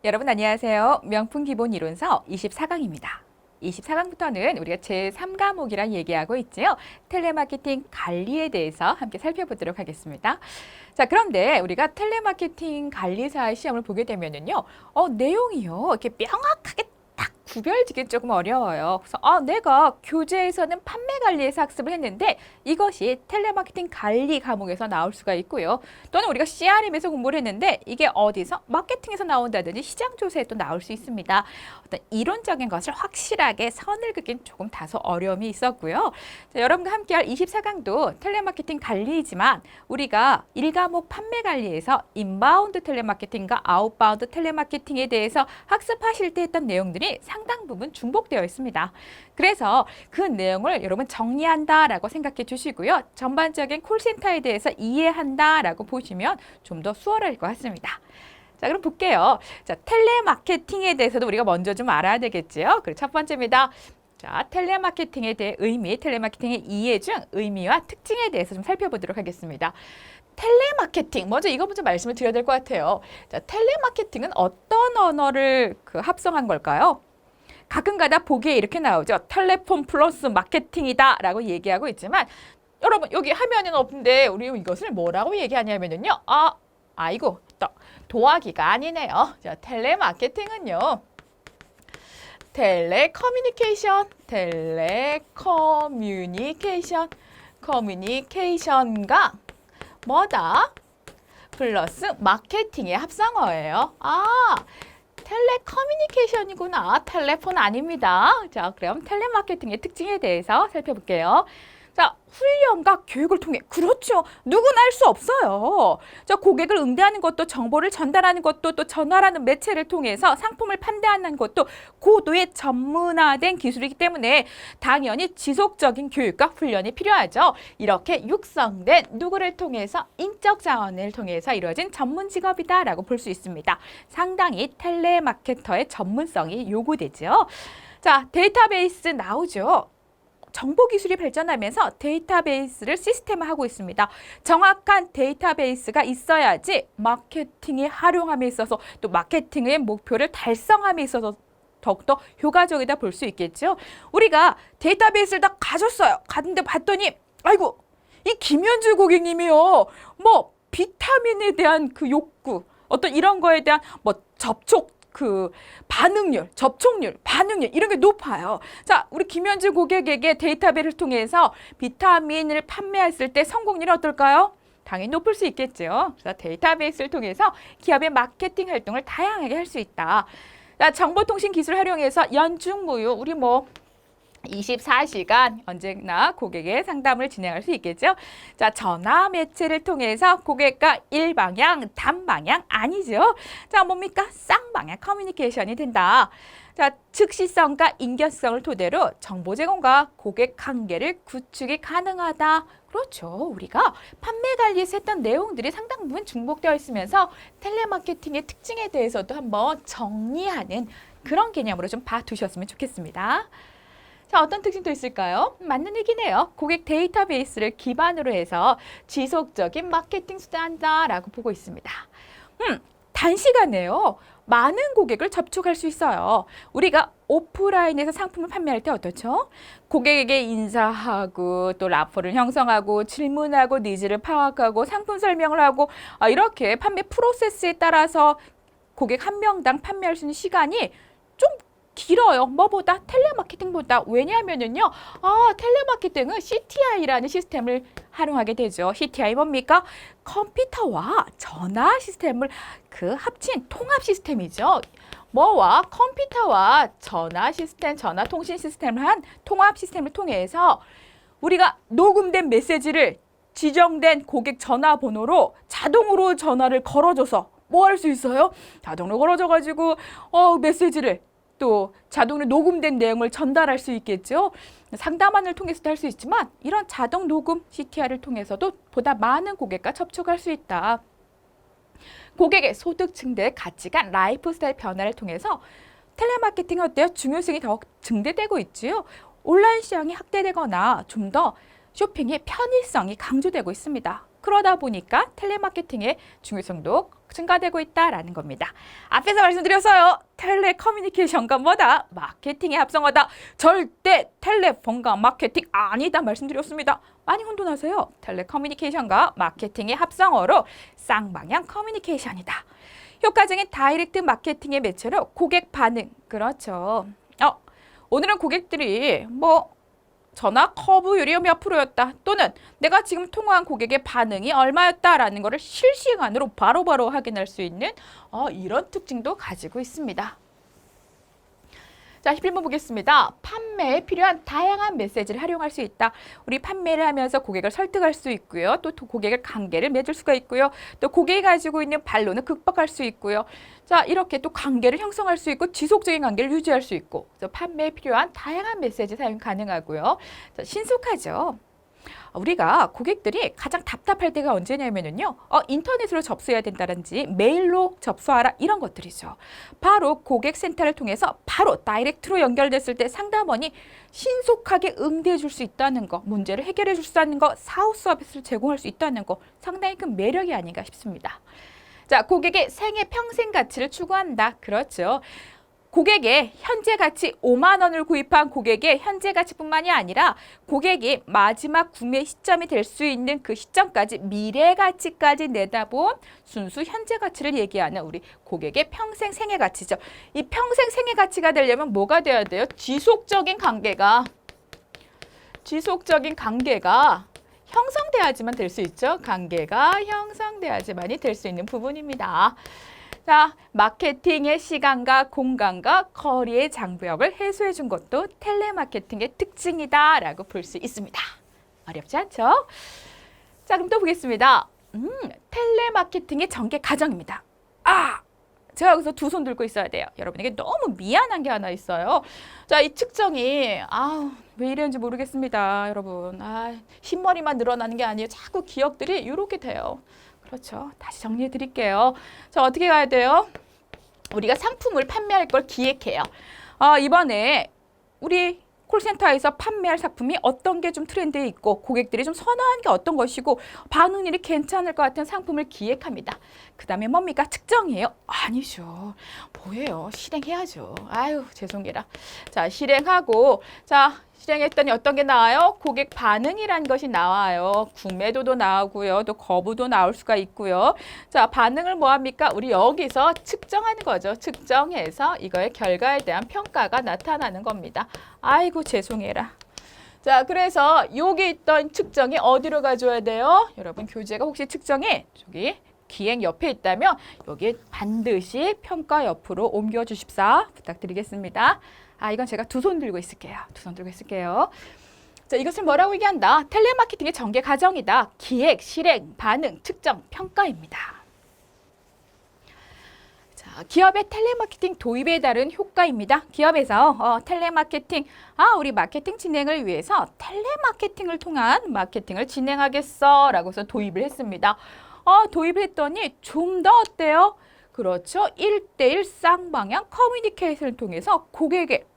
여러분 안녕하세요. 명품 기본 이론서 24강입니다. 24강부터는 우리가 제3과목이란 얘기하고 있지요. 텔레마케팅 관리에 대해서 함께 살펴보도록 하겠습니다. 자, 그런데 우리가 텔레마케팅 관리사의 시험을 보게 되면은요, 내용이요, 이렇게 명확하게 딱 구별지기 조금 어려워요. 그래서 내가 교재에서는 판매 관리에서 학습을 했는데 이것이 텔레마케팅 관리 과목에서 나올 수가 있고요. 또는 우리가 CRM에서 공부를 했는데 이게 어디서 마케팅에서 나온다든지 시장 조사에 또 나올 수 있습니다. 어떤 이론적인 것을 확실하게 선을 긋긴 조금 다소 어려움이 있었고요. 자, 여러분과 함께할 24강도 텔레마케팅 관리이지만 우리가 1과목 판매 관리에서 인바운드 텔레마케팅과 아웃바운드 텔레마케팅에 대해서 학습하실 때 했던 내용들이 상당 부분 중복되어 있습니다. 그래서 그 내용을 여러분 정리한다라고 생각해 주시고요. 전반적인 콜센터에 대해서 이해한다라고 보시면 좀 더 수월할 것 같습니다. 자, 그럼 볼게요. 자, 텔레마케팅에 대해서도 우리가 먼저 좀 알아야 되겠지요. 그리고 첫 번째입니다. 자, 텔레마케팅에 대해 의미, 텔레마케팅의 이해 중 의미와 특징에 대해서 좀 살펴보도록 하겠습니다. 텔레마케팅, 먼저 이거 먼저 말씀을 드려야 될 것 같아요. 자, 텔레마케팅은 어떤 언어를 합성한 걸까요? 가끔가다 보기에 이렇게 나오죠. 텔레폰 플러스 마케팅이다 라고 얘기하고 있지만 여러분 여기 화면에는 없는데 우리 이것을 뭐라고 얘기하냐면요. 아이고 또 도화기가 아니네요. 자, 텔레마케팅은요. 커뮤니케이션과 뭐다? 플러스 마케팅의 합성어예요. 텔레커뮤니케이션이구나. 텔레폰 아닙니다. 자, 그럼 텔레마케팅의 특징에 대해서 살펴볼게요. 자, 훈련과 교육을 통해 그렇죠. 누구나 할 수 없어요. 자, 고객을 응대하는 것도 정보를 전달하는 것도 또 전화라는 매체를 통해서 상품을 판매하는 것도 고도의 전문화된 기술이기 때문에 당연히 지속적인 교육과 훈련이 필요하죠. 이렇게 육성된 누구를 통해서 인적 자원을 통해서 이루어진 전문 직업이다라고 볼 수 있습니다. 상당히 텔레마케터의 전문성이 요구되죠. 자, 데이터베이스 나오죠. 정보기술이 발전하면서 데이터베이스를 시스템화하고 있습니다. 정확한 데이터베이스가 있어야지 마케팅에 활용함에 있어서 또 마케팅의 목표를 달성함에 있어서 더욱더 효과적이다 볼 수 있겠죠. 우리가 데이터베이스를 다 가졌어요. 갔는데 봤더니 아이고 이 김현주 고객님이요. 뭐 비타민에 대한 그 욕구 어떤 이런 거에 대한 뭐 접촉률, 반응률 이런 게 높아요. 자, 우리 김현주 고객에게 데이터베이스를 통해서 비타민을 판매했을 때 성공률이 어떨까요? 당연히 높을 수 있겠죠. 그래서 데이터베이스를 통해서 기업의 마케팅 활동을 다양하게 할 수 있다. 자, 정보통신 기술 활용해서 연중무휴 우리 24시간 언제나 고객의 상담을 진행할 수 있겠죠. 자, 전화 매체를 통해서 고객과 일방향, 단방향 아니죠. 자, 뭡니까? 쌍방향 커뮤니케이션이 된다. 자, 즉시성과 인격성을 토대로 정보 제공과 고객 관계를 구축이 가능하다. 그렇죠. 우리가 판매 관리에서 했던 내용들이 상당 부분 중복되어 있으면서 텔레마케팅의 특징에 대해서도 한번 정리하는 그런 개념으로 좀 봐두셨으면 좋겠습니다. 자, 어떤 특징도 있을까요? 맞는 얘기네요. 고객 데이터베이스를 기반으로 해서 지속적인 마케팅 수단다라고 보고 있습니다. 단시간에요. 많은 고객을 접촉할 수 있어요. 우리가 오프라인에서 상품을 판매할 때 어떻죠? 고객에게 인사하고 또 라포를 형성하고 질문하고 니즈를 파악하고 상품 설명을 하고 이렇게 판매 프로세스에 따라서 고객 한 명당 판매할 수 있는 시간이 좀 길어요. 뭐보다? 텔레마케팅보다. 왜냐하면은요, 텔레마케팅은 CTI라는 시스템을 활용하게 되죠. CTI 뭡니까? 컴퓨터와 전화 시스템을 합친 통합 시스템이죠. 뭐와 컴퓨터와 전화 시스템, 전화 통신 시스템을 한 통합 시스템을 통해서 우리가 녹음된 메시지를 지정된 고객 전화번호로 자동으로 전화를 걸어줘서 뭐 할 수 있어요? 자동으로 걸어줘가지고 메시지를 또 자동으로 녹음된 내용을 전달할 수 있겠죠. 상담원을 통해서도 할 수 있지만 이런 자동 녹음 CTR을 통해서도 보다 많은 고객과 접촉할 수 있다. 고객의 소득 증대, 가치관, 라이프 스타일 변화를 통해서 텔레마케팅이 어때요? 중요성이 더욱 증대되고 있지요. 온라인 시장이 확대되거나 좀 더 쇼핑의 편의성이 강조되고 있습니다. 그러다 보니까 텔레마케팅의 중요성도 증가되고 있다라는 겁니다. 앞에서 말씀드렸어요. 텔레커뮤니케이션과 뭐다? 마케팅의 합성어다. 절대 텔레폰과 마케팅 아니다 말씀드렸습니다. 많이 혼돈하세요. 텔레커뮤니케이션과 마케팅의 합성어로 쌍방향 커뮤니케이션이다. 효과적인 다이렉트 마케팅의 매체로 고객 반응. 그렇죠. 오늘은 고객들이 전화 커브율이 몇 프로였다. 또는 내가 지금 통화한 고객의 반응이 얼마였다라는 것을 실시간으로 바로바로 확인할 수 있는 이런 특징도 가지고 있습니다. 자, 11번 보겠습니다. 판매에 필요한 다양한 메시지를 활용할 수 있다. 우리 판매를 하면서 고객을 설득할 수 있고요. 또 고객을 관계를 맺을 수가 있고요. 또 고객이 가지고 있는 반론을 극복할 수 있고요. 자, 이렇게 또 관계를 형성할 수 있고 지속적인 관계를 유지할 수 있고 그래서 판매에 필요한 다양한 메시지 사용 가능하고요. 자, 신속하죠. 우리가 고객들이 가장 답답할 때가 언제냐면요. 인터넷으로 접수해야 된다든지 메일로 접수하라 이런 것들이죠. 바로 고객센터를 통해서 바로 다이렉트로 연결됐을 때 상담원이 신속하게 응대해 줄 수 있다는 거, 문제를 해결해 줄 수 있다는 거, 사후 서비스를 제공할 수 있다는 거 상당히 큰 매력이 아닌가 싶습니다. 자, 고객의 생애 평생 가치를 추구한다. 그렇죠. 고객의 현재 가치 5만 원을 구입한 고객의 현재 가치뿐만이 아니라 고객이 마지막 구매 시점이 될 수 있는 그 시점까지 미래 가치까지 내다본 순수 현재 가치를 얘기하는 우리 고객의 평생 생애 가치죠. 이 평생 생애 가치가 되려면 뭐가 돼야 돼요? 지속적인 관계가 형성돼야지만 될 수 있죠. 관계가 형성돼야지만이 될 수 있는 부분입니다. 자, 마케팅의 시간과 공간과 거리의 장벽을 해소해 준 것도 텔레마케팅의 특징이다라고 볼 수 있습니다. 어렵지 않죠? 자, 그럼 또 보겠습니다. 텔레마케팅의 전개 과정입니다. 제가 여기서 두 손 들고 있어야 돼요. 여러분에게 너무 미안한 게 하나 있어요. 자, 이 측정이 왜 이랬는지 모르겠습니다. 여러분. 흰머리만 늘어나는 게 아니에요. 자꾸 기억들이 이렇게 돼요. 그렇죠. 다시 정리해 드릴게요. 자, 어떻게 가야 돼요? 우리가 상품을 판매할 걸 기획해요. 이번에 우리 콜센터에서 판매할 상품이 어떤 게 좀 트렌드에 있고 고객들이 좀 선호하는 게 어떤 것이고 반응률이 괜찮을 것 같은 상품을 기획합니다. 그 다음에 뭡니까? 측정이에요? 아니죠. 뭐예요? 실행해야죠. 아유, 죄송해라. 자, 실행하고 실행했더니 어떤 게 나와요? 고객 반응이라는 것이 나와요. 구매도도 나오고요. 또 거부도 나올 수가 있고요. 자, 반응을 뭐 합니까? 우리 여기서 측정하는 거죠. 측정해서 이거의 결과에 대한 평가가 나타나는 겁니다. 아이고, 죄송해라. 자, 그래서 여기 있던 측정이 어디로 가져야 돼요? 여러분, 교재가 혹시 측정이 저기 기행 옆에 있다면 여기 반드시 평가 옆으로 옮겨주십사 부탁드리겠습니다. 이건 제가 두 손 들고 있을게요. 자, 이것을 뭐라고 얘기한다? 텔레마케팅의 전개 과정이다. 기획, 실행, 반응, 측정, 평가입니다. 자, 기업의 텔레마케팅 도입에 따른 효과입니다. 기업에서 텔레마케팅, 우리 마케팅 진행을 위해서 텔레마케팅을 통한 마케팅을 진행하겠어 라고서 도입을 했습니다. 도입을 했더니 좀 더 어때요? 그렇죠. 1대1 쌍방향 커뮤니케이션을 통해서 고객에게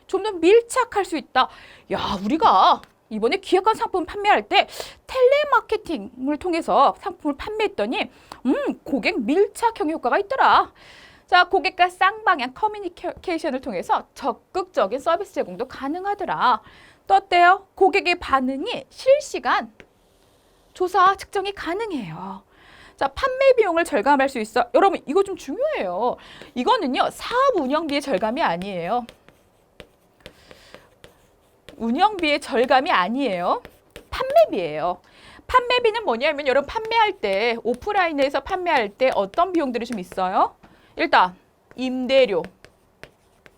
좀 더 밀착할 수 있다. 야, 우리가 이번에 기획한 상품 판매할 때 텔레마케팅을 통해서 상품을 판매했더니 고객 밀착형 효과가 있더라. 자, 고객과 쌍방향 커뮤니케이션을 통해서 적극적인 서비스 제공도 가능하더라. 또 어때요? 고객의 반응이 실시간 조사 측정이 가능해요. 자, 판매 비용을 절감할 수 있어. 여러분, 이거 좀 중요해요. 이거는요, 사업 운영비의 절감이 아니에요. 운영비의 절감이 아니에요. 판매비예요. 판매비는 뭐냐면 여러분 판매할 때 오프라인에서 판매할 때 어떤 비용들이 좀 있어요? 일단 임대료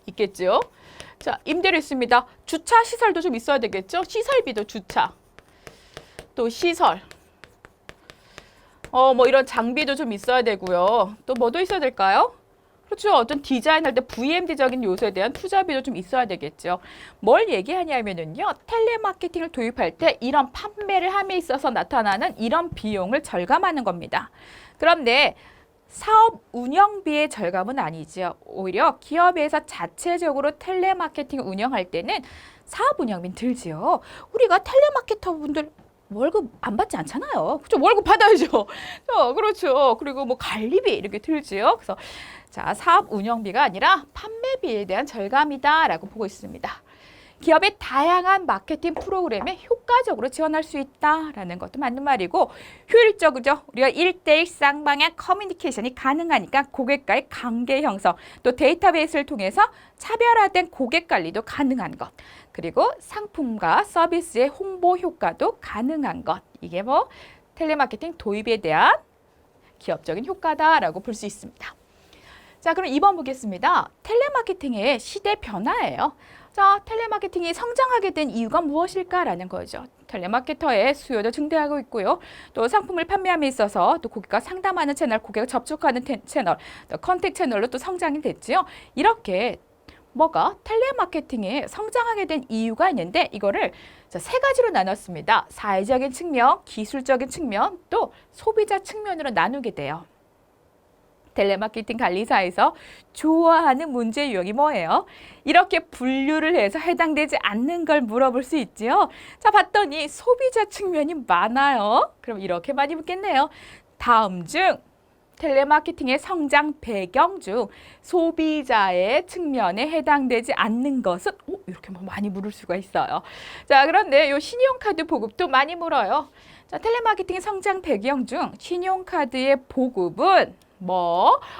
있겠죠. 자, 임대료 있습니다. 주차 시설도 좀 있어야 되겠죠. 시설비도 주차 또 시설 이런 장비도 좀 있어야 되고요. 또 뭐도 있어야 될까요? 그렇죠. 어떤 디자인할 때 VMD적인 요소에 대한 투자비도 좀 있어야 되겠죠. 뭘 얘기하냐면요. 텔레마케팅을 도입할 때 이런 판매를 함에 있어서 나타나는 이런 비용을 절감하는 겁니다. 그런데 사업 운영비의 절감은 아니죠. 오히려 기업에서 자체적으로 텔레마케팅을 운영할 때는 사업 운영비는 들지요. 우리가 텔레마케터 분들 월급 안 받지 않잖아요. 그렇죠? 월급 받아야죠. 그렇죠. 그리고 뭐 관리비 이렇게 들지요. 그래서 자, 사업 운영비가 아니라 판매비에 대한 절감이다라고 보고 있습니다. 기업의 다양한 마케팅 프로그램에 효과적으로 지원할 수 있다라는 것도 맞는 말이고 효율적이죠. 우리가 1대1 쌍방향 커뮤니케이션이 가능하니까 고객과의 관계 형성, 또 데이터베이스를 통해서 차별화된 고객 관리도 가능한 것, 그리고 상품과 서비스의 홍보 효과도 가능한 것. 이게 뭐 텔레마케팅 도입에 대한 기업적인 효과다라고 볼 수 있습니다. 자, 그럼 2번 보겠습니다. 텔레마케팅의 시대 변화예요. 자, 텔레마케팅이 성장하게 된 이유가 무엇일까라는 거죠. 텔레마케터의 수요도 증대하고 있고요. 또 상품을 판매함에 있어서 또 고객과 상담하는 채널, 고객을 접촉하는 채널, 또 컨택 채널로 또 성장이 됐지요. 이렇게 뭐가 텔레마케팅이 성장하게 된 이유가 있는데 이거를 세 가지로 나눴습니다. 사회적인 측면, 기술적인 측면, 또 소비자 측면으로 나누게 돼요. 텔레마케팅 관리사에서 좋아하는 문제 유형이 뭐예요? 이렇게 분류를 해서 해당되지 않는 걸 물어볼 수 있지요. 자, 봤더니 소비자 측면이 많아요. 그럼 이렇게 많이 묻겠네요. 다음 중 텔레마케팅의 성장 배경 중 소비자의 측면에 해당되지 않는 것은 이렇게 많이 물을 수가 있어요. 자, 그런데 요 신용카드 보급도 많이 물어요. 자, 텔레마케팅의 성장 배경 중 신용카드의 보급은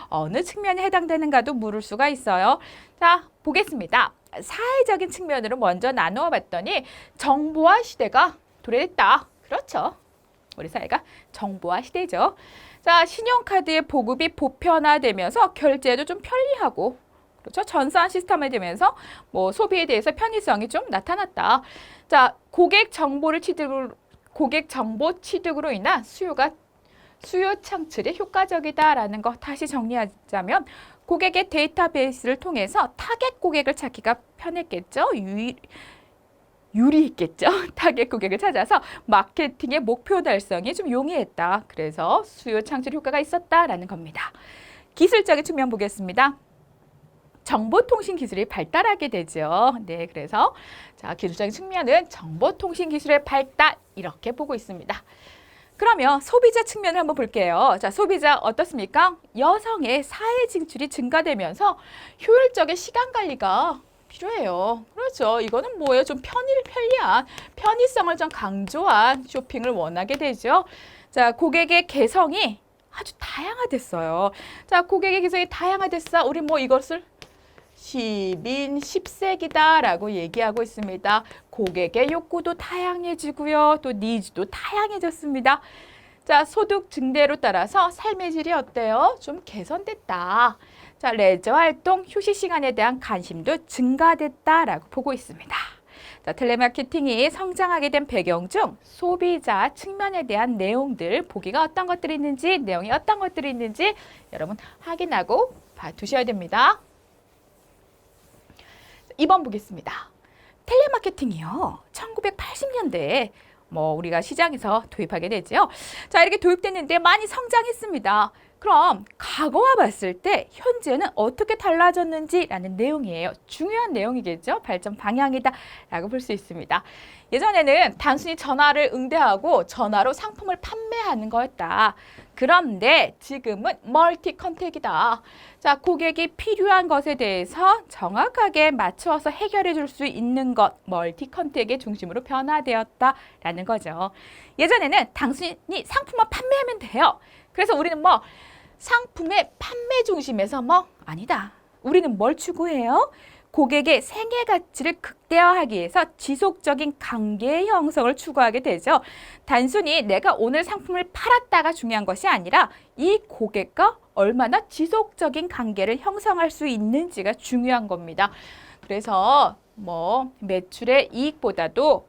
어느 측면에 해당되는가도 물을 수가 있어요. 자, 보겠습니다. 사회적인 측면으로 먼저 나누어 봤더니 정보화 시대가 도래했다. 그렇죠. 우리 사회가 정보화 시대죠. 자, 신용카드의 보급이 보편화되면서 결제도 좀 편리하고, 그렇죠. 전산 시스템이 되면서 소비에 대해서 편의성이 좀 나타났다. 자, 고객 정보 취득으로 인한 수요 창출에 효과적이다라는 거 다시 정리하자면 고객의 데이터베이스를 통해서 타겟 고객을 찾기가 편했겠죠. 유리했겠죠. 타겟 고객을 찾아서 마케팅의 목표 달성이 좀 용이했다. 그래서 수요 창출 효과가 있었다라는 겁니다. 기술적인 측면 보겠습니다. 정보통신 기술이 발달하게 되죠. 네, 그래서 자, 기술적인 측면은 정보통신 기술의 발달 이렇게 보고 있습니다. 그러면 소비자 측면을 한번 볼게요. 자, 소비자 어떻습니까? 여성의 사회 진출이 증가되면서 효율적인 시간 관리가 필요해요. 그렇죠. 이거는 뭐예요? 좀 편리한, 편의성을 좀 강조한 쇼핑을 원하게 되죠. 자, 고객의 개성이 아주 다양화됐어요. 자, 고객의 개성이 다양화됐어. 우리 이것을 10인 10세기다라고 얘기하고 있습니다. 고객의 욕구도 다양해지고요. 또 니즈도 다양해졌습니다. 자, 소득 증대로 따라서 삶의 질이 어때요? 좀 개선됐다. 자, 레저 활동, 휴식 시간에 대한 관심도 증가됐다라고 보고 있습니다. 자, 텔레마케팅이 성장하게 된 배경 중 소비자 측면에 대한 내용들, 보기가 어떤 것들이 있는지, 내용이 어떤 것들이 있는지 여러분 확인하고 봐두셔야 됩니다. 2번 보겠습니다. 텔레마케팅이요. 1980년대에 우리가 시장에서 도입하게 되죠. 자, 이렇게 도입됐는데 많이 성장했습니다. 그럼 과거와 봤을 때 현재는 어떻게 달라졌는지라는 내용이에요. 중요한 내용이겠죠. 발전 방향이다라고 볼 수 있습니다. 예전에는 단순히 전화를 응대하고 전화로 상품을 판매하는 거였다. 그런데 지금은 멀티 컨택이다. 자, 고객이 필요한 것에 대해서 정확하게 맞춰서 해결해 줄 수 있는 것, 멀티 컨택의 중심으로 변화되었다라는 거죠. 예전에는 단순히 상품만 판매하면 돼요. 그래서 우리는 상품의 판매 중심에서 아니다. 우리는 뭘 추구해요? 고객의 생애 가치를 극대화하기 위해서 지속적인 관계 형성을 추구하게 되죠. 단순히 내가 오늘 상품을 팔았다가 중요한 것이 아니라 이 고객과 얼마나 지속적인 관계를 형성할 수 있는지가 중요한 겁니다. 그래서 매출의 이익보다도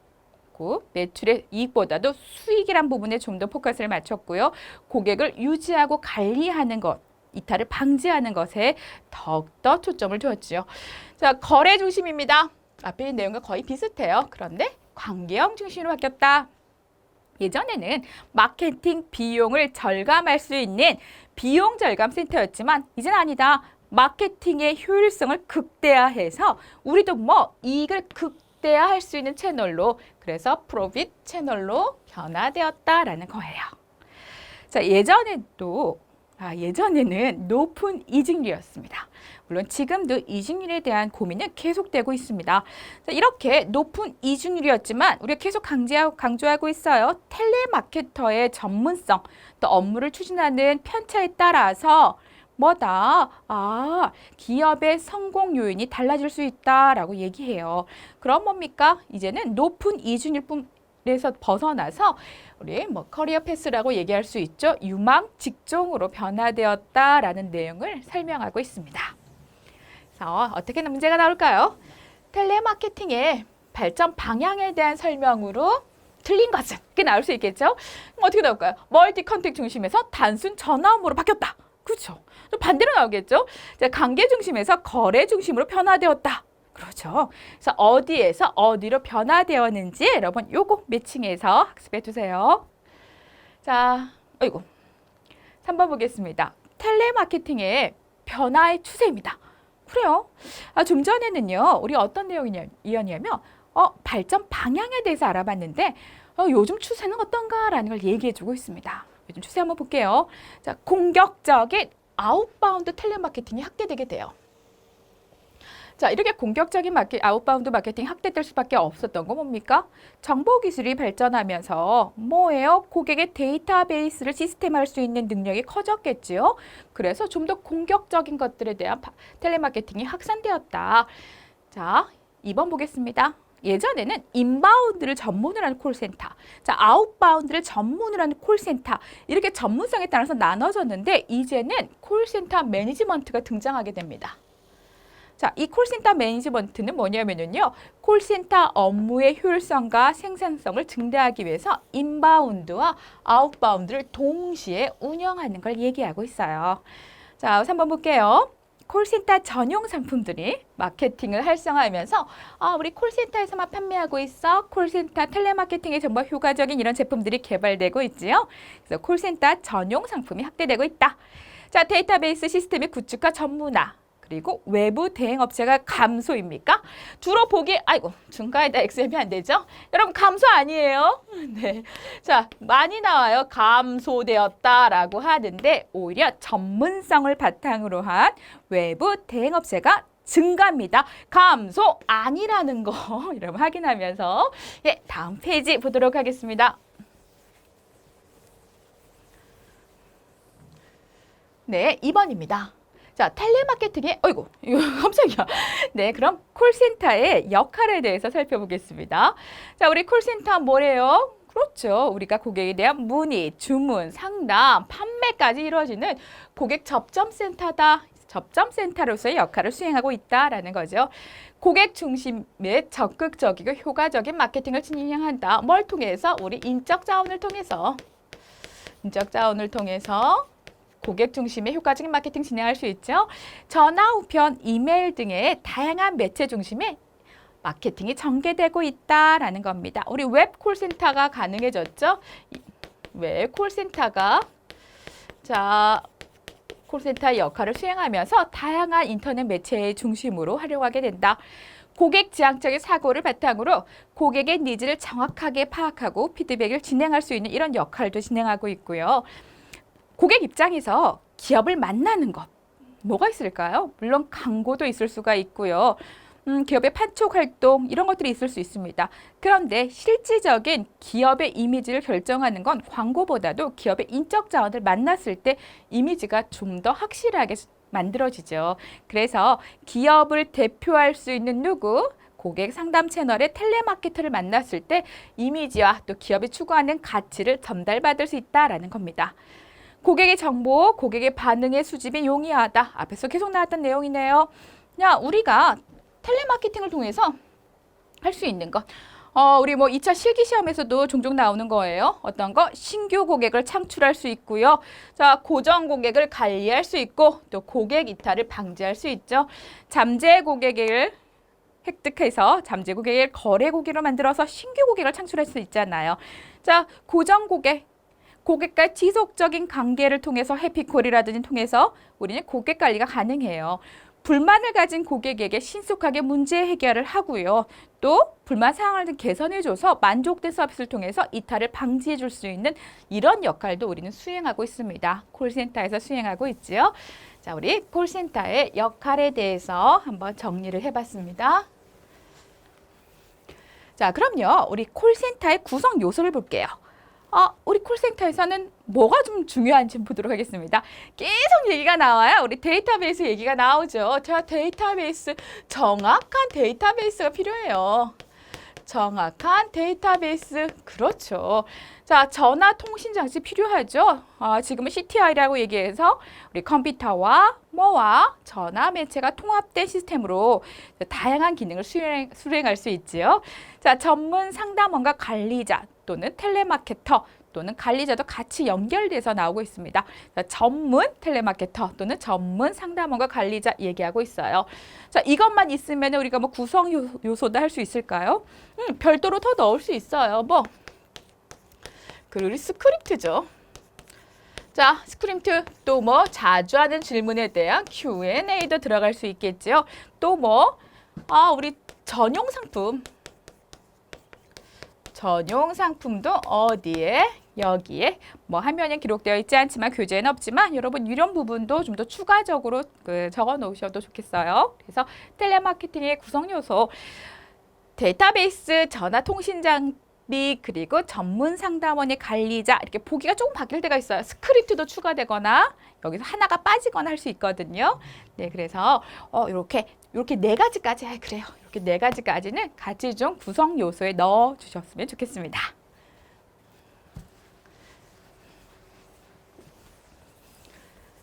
수익이란 부분에 좀 더 포커스를 맞췄고요. 고객을 유지하고 관리하는 것, 이탈을 방지하는 것에 더욱더 초점을 두었지요. 자, 거래 중심입니다. 앞에 있는 내용과 거의 비슷해요. 그런데 관계형 중심으로 바뀌었다. 예전에는 마케팅 비용을 절감할 수 있는 비용 절감 센터였지만 이제는 아니다. 마케팅의 효율성을 극대화해서 우리도 이익을 계속돼야 할 수 있는 채널로, 그래서 프로핏 채널로 변화되었다라는 거예요. 자, 예전에는 높은 이직률이었습니다. 물론 지금도 이직률에 대한 고민은 계속되고 있습니다. 자, 이렇게 높은 이직률이었지만 우리가 계속 강조하고 있어요. 텔레마케터의 전문성, 또 업무를 추진하는 편차에 따라서 기업의 성공 요인이 달라질 수 있다라고 얘기해요. 그럼 뭡니까? 이제는 높은 이직률에서 벗어나서 우리 커리어 패스라고 얘기할 수 있죠. 유망 직종으로 변화되었다라는 내용을 설명하고 있습니다. 그래서 어떻게 문제가 나올까요? 텔레마케팅의 발전 방향에 대한 설명으로 틀린 것은 그게 나올 수 있겠죠? 어떻게 나올까요? 멀티 컨택 중심에서 단순 전화 업무로 바뀌었다. 그렇죠. 좀 반대로 나오겠죠? 관계 중심에서 거래 중심으로 변화되었다. 그렇죠. 그래서 어디에서 어디로 변화되었는지 여러분 요거 매칭해서 학습해 두세요. 자, 3번 보겠습니다. 텔레마케팅의 변화의 추세입니다. 그래요. 좀 전에는요, 우리 어떤 내용이었냐면 발전 방향에 대해서 알아봤는데 요즘 추세는 어떤가라는 걸 얘기해주고 있습니다. 요즘 추세 한번 볼게요. 자, 공격적인 아웃바운드 텔레마케팅이 확대되게 돼요. 자, 이렇게 공격적인 아웃바운드 마케팅 확대될 수밖에 없었던 거 뭡니까? 정보기술이 발전하면서 뭐예요? 고객의 데이터베이스를 시스템화할 수 있는 능력이 커졌겠지요. 그래서 좀 더 공격적인 것들에 대한 텔레마케팅이 확산되었다. 자, 2번 보겠습니다. 예전에는 인바운드를 전문으로 하는 콜센터, 자, 아웃바운드를 전문으로 하는 콜센터, 이렇게 전문성에 따라서 나눠졌는데 이제는 콜센터 매니지먼트가 등장하게 됩니다. 자, 이 콜센터 매니지먼트는 뭐냐면요, 콜센터 업무의 효율성과 생산성을 증대하기 위해서 인바운드와 아웃바운드를 동시에 운영하는 걸 얘기하고 있어요. 자, 3번 볼게요. 콜센터 전용 상품들이 마케팅을 활성화하면서 우리 콜센터에서만 판매하고 있어. 콜센터 텔레마케팅에 정말 효과적인 이런 제품들이 개발되고 있지요. 그래서 콜센터 전용 상품이 확대되고 있다. 자, 데이터베이스 시스템의 구축과 전문화. 그리고 외부 대행업체가 감소입니까? 주로 보기, 중간에다 XM이 안 되죠? 여러분, 감소 아니에요? 네. 자, 많이 나와요. 감소되었다라고 하는데 오히려 전문성을 바탕으로 한 외부 대행업체가 증가입니다. 감소 아니라는 거 여러분 확인하면서 다음 페이지 보도록 하겠습니다. 네, 2번입니다. 자, 텔레마케팅의, 이거 깜짝이야. 네, 그럼 콜센터의 역할에 대해서 살펴보겠습니다. 자, 우리 콜센터 뭐래요? 그렇죠. 우리가 고객에 대한 문의, 주문, 상담, 판매까지 이루어지는 고객 접점센터다. 접점센터로서의 역할을 수행하고 있다라는 거죠. 고객 중심의 적극적이고 효과적인 마케팅을 진행한다. 뭘 통해서? 우리 인적 자원을 통해서. 고객 중심의 효과적인 마케팅 진행할 수 있죠. 전화, 우편, 이메일 등의 다양한 매체 중심의 마케팅이 전개되고 있다라는 겁니다. 우리 웹 콜센터가 가능해졌죠. 웹 콜센터가 콜센터의 역할을 수행하면서 다양한 인터넷 매체의 중심으로 활용하게 된다. 고객 지향적인 사고를 바탕으로 고객의 니즈를 정확하게 파악하고 피드백을 진행할 수 있는 이런 역할도 진행하고 있고요. 고객 입장에서 기업을 만나는 것, 뭐가 있을까요? 물론 광고도 있을 수가 있고요. 기업의 판촉 활동 이런 것들이 있을 수 있습니다. 그런데 실질적인 기업의 이미지를 결정하는 건 광고보다도 기업의 인적 자원을 만났을 때 이미지가 좀 더 확실하게 만들어지죠. 그래서 기업을 대표할 수 있는 누구? 고객 상담 채널의 텔레마케터를 만났을 때 이미지와 또 기업이 추구하는 가치를 전달받을 수 있다라는 겁니다. 고객의 정보, 고객의 반응의 수집이 용이하다. 앞에서 계속 나왔던 내용이네요. 우리가 텔레마케팅을 통해서 할 수 있는 것. 우리 2차 실기시험에서도 종종 나오는 거예요. 어떤 거? 신규 고객을 창출할 수 있고요. 자, 고정 고객을 관리할 수 있고 또 고객 이탈을 방지할 수 있죠. 잠재 고객을 획득해서 잠재 고객을 거래 고객으로 만들어서 신규 고객을 창출할 수 있잖아요. 자, 고정 고객과 지속적인 관계를 통해서 해피콜이라든지 통해서 우리는 고객 관리가 가능해요. 불만을 가진 고객에게 신속하게 문제 해결을 하고요. 또 불만 사항을 개선해줘서 만족된 서비스를 통해서 이탈을 방지해 줄 수 있는 이런 역할도 우리는 수행하고 있습니다. 콜센터에서 수행하고 있지요. 자, 우리 콜센터의 역할에 대해서 한번 정리를 해봤습니다. 자, 그럼요. 우리 콜센터의 구성 요소를 볼게요. 우리 콜센터에서는 뭐가 좀 중요한지 보도록 하겠습니다. 계속 얘기가 나와요. 우리 데이터베이스 얘기가 나오죠. 자, 데이터베이스, 정확한 데이터베이스가 필요해요. 정확한 데이터베이스, 그렇죠. 자, 전화 통신 장치 필요하죠. 지금은 CTI라고 얘기해서 우리 컴퓨터와 전화 매체가 통합된 시스템으로 다양한 기능을 수행할 수 있지요. 자, 전문 상담원과 관리자 또는 텔레마케터 또는 관리자도 같이 연결돼서 나오고 있습니다. 자, 전문 텔레마케터 또는 전문 상담원과 관리자 얘기하고 있어요. 자, 이것만 있으면 우리가 뭐 구성 요소도 할 수 있을까요? 별도로 더 넣을 수 있어요. 그리고 스크립트죠. 자, 스크립트 또 자주 하는 질문에 대한 Q&A도 들어갈 수 있겠죠. 또 우리 전용 상품도 어디에? 여기에 화면에 기록되어 있지 않지만 교재에는 없지만 여러분 이런 부분도 좀 더 추가적으로 적어 놓으셔도 좋겠어요. 그래서 텔레마케팅의 구성 요소, 데이터베이스, 전화 통신 장비, 그리고 전문 상담원의 관리자, 이렇게 보기가 조금 바뀔 때가 있어요. 스크립트도 추가되거나 여기서 하나가 빠지거나 할 수 있거든요. 네, 그래서 이렇게 네 가지까지 그래요. 이렇게 네 가지까지는 같이 좀 구성 요소에 넣어 주셨으면 좋겠습니다.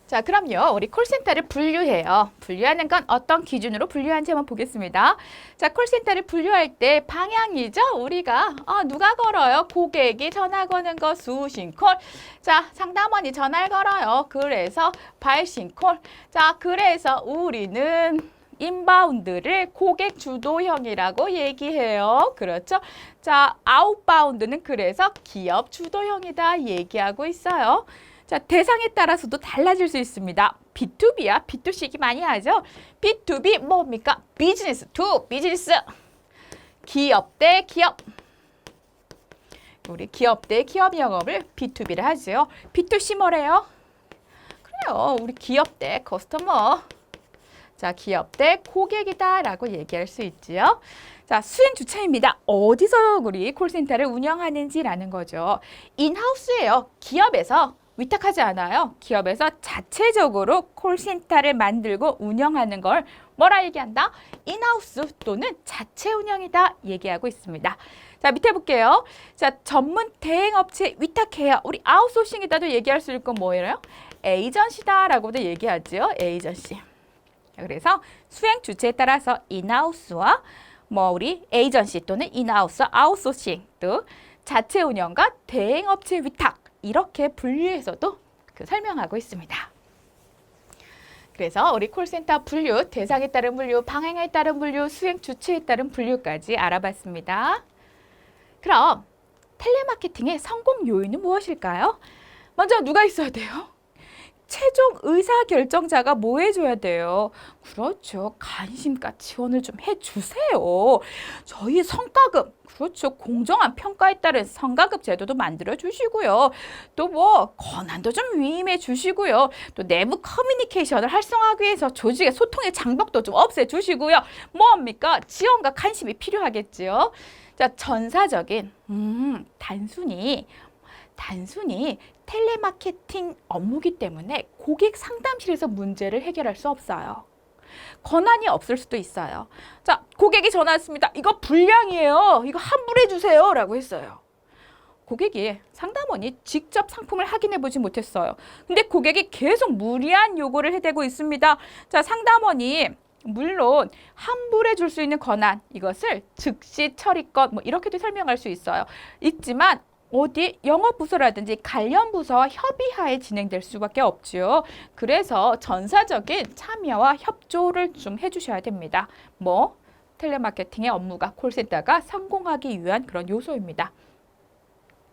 자, 그럼요. 우리 콜센터를 분류해요. 분류하는 건 어떤 기준으로 분류하는지 한번 보겠습니다. 자, 콜센터를 분류할 때 방향이죠. 우리가 누가 걸어요? 고객이 전화 거는 거 수신콜. 자, 상담원이 전화를 걸어요. 그래서 발신콜. 자, 그래서 우리는 인바운드를 고객 주도형이라고 얘기해요. 그렇죠? 자, 아웃바운드는 그래서 기업 주도형이다 얘기하고 있어요. 자, 대상에 따라서도 달라질 수 있습니다. B2B야, B2C 얘기 많이 하죠. B2B 뭡니까? 비즈니스 투 비즈니스. 기업 대 기업. 우리 기업 대 기업 영업을 B2B를 하죠. B2C 뭐래요? 그래요. 우리 기업 대 커스터머. 자, 기업 대 고객이다라고 얘기할 수 있지요. 자, 수행 주체입니다. 어디서 우리 콜센터를 운영하는지라는 거죠. 인하우스예요. 기업에서 위탁하지 않아요. 기업에서 자체적으로 콜센터를 만들고 운영하는 걸 뭐라 얘기한다? 인하우스 또는 자체 운영이다 얘기하고 있습니다. 자, 밑에 볼게요. 자, 전문 대행업체 위탁해요. 우리 아웃소싱이다도 얘기할 수 있고 뭐예요? 에이전시다라고도 얘기하죠. 에이전시. 그래서 수행 주체에 따라서 인하우스와 우리 에이전시 또는 인하우스, 아웃소싱 또 자체 운영과 대행업체 위탁 이렇게 분류해서도 설명하고 있습니다. 그래서 우리 콜센터 분류, 대상에 따른 분류, 방향에 따른 분류, 수행 주체에 따른 분류까지 알아봤습니다. 그럼 텔레마케팅의 성공 요인은 무엇일까요? 먼저 누가 있어야 돼요? 최종 의사결정자가 뭐 해줘야 돼요? 그렇죠. 관심과 지원을 좀 해주세요. 저희 성과급, 그렇죠. 공정한 평가에 따른 성과급 제도도 만들어 주시고요. 또 권한도 좀 위임해 주시고요. 또 내부 커뮤니케이션을 활성화하기 위해서 조직의 소통의 장벽도 좀 없애 주시고요. 뭡니까? 지원과 관심이 필요하겠지요. 자, 전사적인, 단순히 텔레마케팅 업무기 때문에 고객 상담실에서 문제를 해결할 수 없어요. 권한이 없을 수도 있어요. 자, 고객이 전화했습니다. 이거 불량이에요. 이거 환불해 주세요. 라고 했어요. 고객이, 상담원이 직접 상품을 확인해 보지 못했어요. 근데 고객이 계속 무리한 요구를 해대고 있습니다. 자, 상담원이 물론 환불해 줄 수 있는 권한, 이것을 즉시 처리권 이렇게도 설명할 수 있어요. 있지만 어디 영업부서라든지 관련 부서와 협의하에 진행될 수밖에 없죠. 그래서 전사적인 참여와 협조를 좀 해주셔야 됩니다. 텔레마케팅의 업무가 콜센터가 성공하기 위한 그런 요소입니다.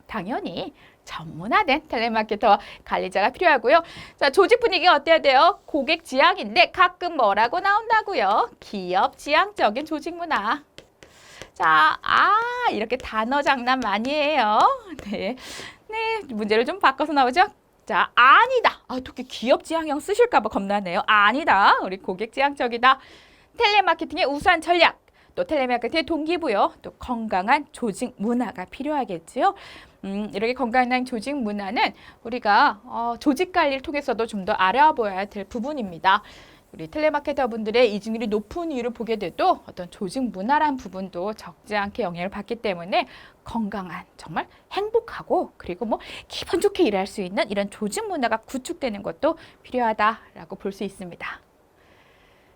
당연히 전문화된 텔레마케터와 관리자가 필요하고요. 자, 조직 분위기가 어때야 돼요? 고객 지향인데 가끔 뭐라고 나온다고요? 기업 지향적인 조직 문화. 자, 이렇게 단어 장난 많이 해요. 네, 문제를 좀 바꿔서 나오죠? 자, 아니다. 어떻게 기업 지향형 쓰실까 봐 겁나네요. 아니다. 우리 고객 지향적이다. 텔레마케팅의 우수한 전략. 또 텔레마케팅의 동기부여, 또 건강한 조직 문화가 필요하겠지요. 이렇게 건강한 조직 문화는 우리가 조직 관리를 통해서도 좀 더 알아보아야 될 부분입니다. 우리 텔레마케터 분들의 이직률이 높은 이유를 보게 돼도 어떤 조직 문화란 부분도 적지 않게 영향을 받기 때문에 건강한, 정말 행복하고 그리고 뭐 기분 좋게 일할 수 있는 이런 조직 문화가 구축되는 것도 필요하다라고 볼 수 있습니다.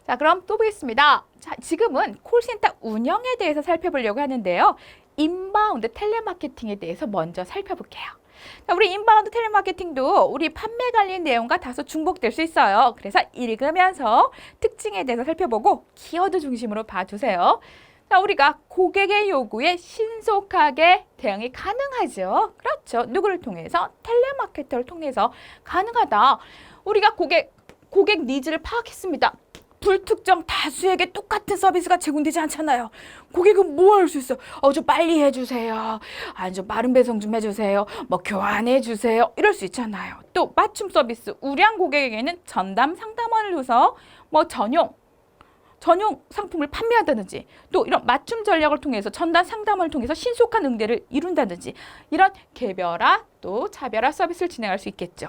자, 그럼 또 보겠습니다. 자, 지금은 콜센터 운영에 대해서 살펴보려고 하는데요. 인바운드 텔레마케팅에 대해서 먼저 살펴볼게요. 자, 우리 인바운드 텔레마케팅도 우리 판매 관련 내용과 다소 중복될 수 있어요. 그래서 읽으면서 특징에 대해서 살펴보고 키워드 중심으로 봐주세요. 자, 우리가 고객의 요구에 신속하게 대응이 가능하죠. 그렇죠. 누구를 통해서? 텔레마케터를 통해서 가능하다. 우리가 고객 니즈를 파악했습니다. 불특정 다수에게 똑같은 서비스가 제공되지 않잖아요. 고객은 뭐 할 수 있어? 좀 빨리 해주세요. 좀 빠른 배송 좀 해주세요. 뭐 교환해 주세요. 이럴 수 있잖아요. 또 맞춤 서비스, 우량 고객에게는 전담 상담원을 둬서 뭐 전용 상품을 판매한다든지 또 이런 맞춤 전략을 통해서 전담 상담원을 통해서 신속한 응대를 이룬다든지 이런 개별화 또 차별화 서비스를 진행할 수 있겠죠.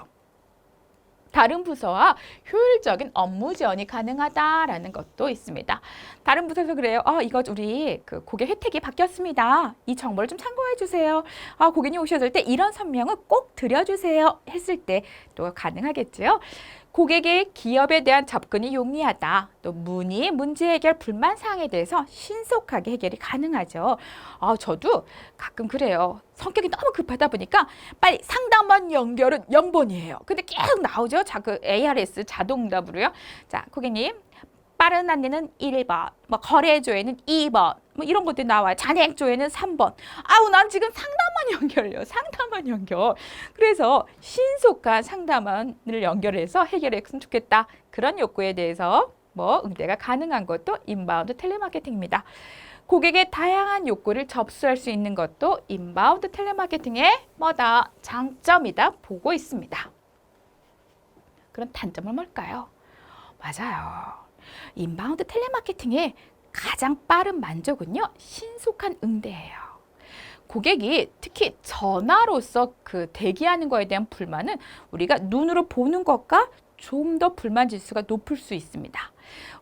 다른 부서와 효율적인 업무 지원이 가능하다라는 것도 있습니다. 다른 부서에서 그래요. 이거 우리 그 고객 혜택이 바뀌었습니다. 이 정보를 좀 참고해 주세요. 고객님 오셨을 때 이런 설명을 꼭 드려주세요. 했을 때 또 가능하겠죠. 고객의 기업에 대한 접근이 용이하다. 또 문의, 문제 해결, 불만 사항에 대해서 신속하게 해결이 가능하죠. 저도 가끔 그래요. 성격이 너무 급하다 보니까 빨리 상담원 연결은 0번이에요. 근데 계속 나오죠. 그 ARS 자동응답으로요. 자, 고객님. 빠른 안내는 1번, 뭐 거래 조회는 2번, 뭐 이런 것들이 나와요. 잔액 조회는 3번. 난 지금 상담원 연결요. 상담원 연결. 그래서 신속한 상담원을 연결해서 해결했으면 좋겠다. 그런 욕구에 대해서 뭐 응대가 가능한 것도 인바운드 텔레마케팅입니다. 고객의 다양한 욕구를 접수할 수 있는 것도 인바운드 텔레마케팅의 뭐다? 장점이다 보고 있습니다. 그럼 단점은 뭘까요? 맞아요. 인바운드 텔레마케팅의 가장 빠른 만족은요, 신속한 응대예요. 고객이 특히 전화로서 그 대기하는 거에 대한 불만은 우리가 눈으로 보는 것과 좀 더 불만 지수가 높을 수 있습니다.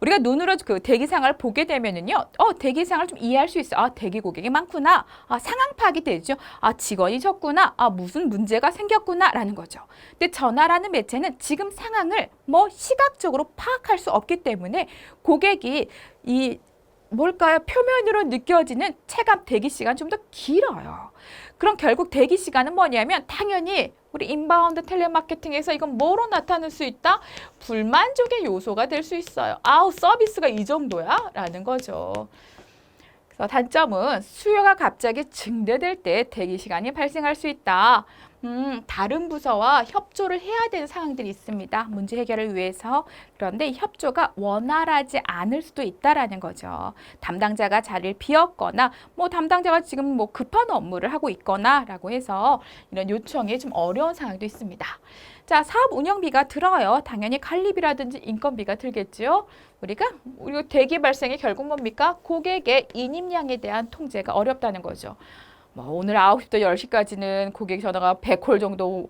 우리가 눈으로 그 대기상을 보게 되면은요, 대기상을 좀 이해할 수 있어요. 대기 고객이 많구나. 상황 파악이 되죠. 직원이 적구나. 무슨 문제가 생겼구나라는 거죠. 근데 전화라는 매체는 지금 상황을 뭐 시각적으로 파악할 수 없기 때문에 고객이 뭘까요? 표면으로 느껴지는 체감 대기 시간 좀 더 길어요. 그럼 결국 대기 시간은 뭐냐면 당연히 우리 인바운드 텔레마케팅에서 이건 뭐로 나타날 수 있다? 불만족의 요소가 될 수 있어요. 서비스가 이 정도야? 라는 거죠. 그래서 단점은 수요가 갑자기 증대될 때 대기 시간이 발생할 수 있다. 다른 부서와 협조를 해야 되는 상황들이 있습니다. 문제 해결을 위해서. 그런데 협조가 원활하지 않을 수도 있다라는 거죠. 담당자가 자리를 비웠거나 뭐 담당자가 지금 뭐 급한 업무를 하고 있거나라고 해서 이런 요청이 좀 어려운 상황도 있습니다. 자, 사업 운영비가 들어요. 당연히 관리비라든지 인건비가 들겠죠. 우리가 대기 발생이 결국 뭡니까? 고객의 인입량에 대한 통제가 어렵다는 거죠. 오늘 9시부터 10시까지는 고객 전화가 100콜 정도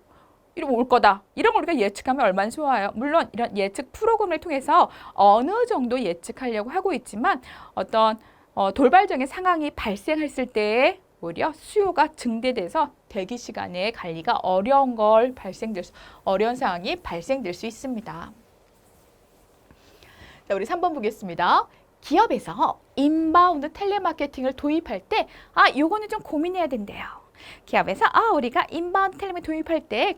올 거다. 이런 걸 우리가 예측하면 얼마나 좋아요. 물론 이런 예측 프로그램을 통해서 어느 정도 예측하려고 하고 있지만 어떤 돌발적인 상황이 발생했을 때 오히려 수요가 증대돼서 대기 시간의 관리가 어려운 상황이 발생될 수 있습니다. 자, 우리 3번 보겠습니다. 기업에서 인바운드 텔레마케팅을 도입할 때 요거는 좀 고민해야 된대요. 기업에서 우리가 인바운드 텔레마케팅 도입할 때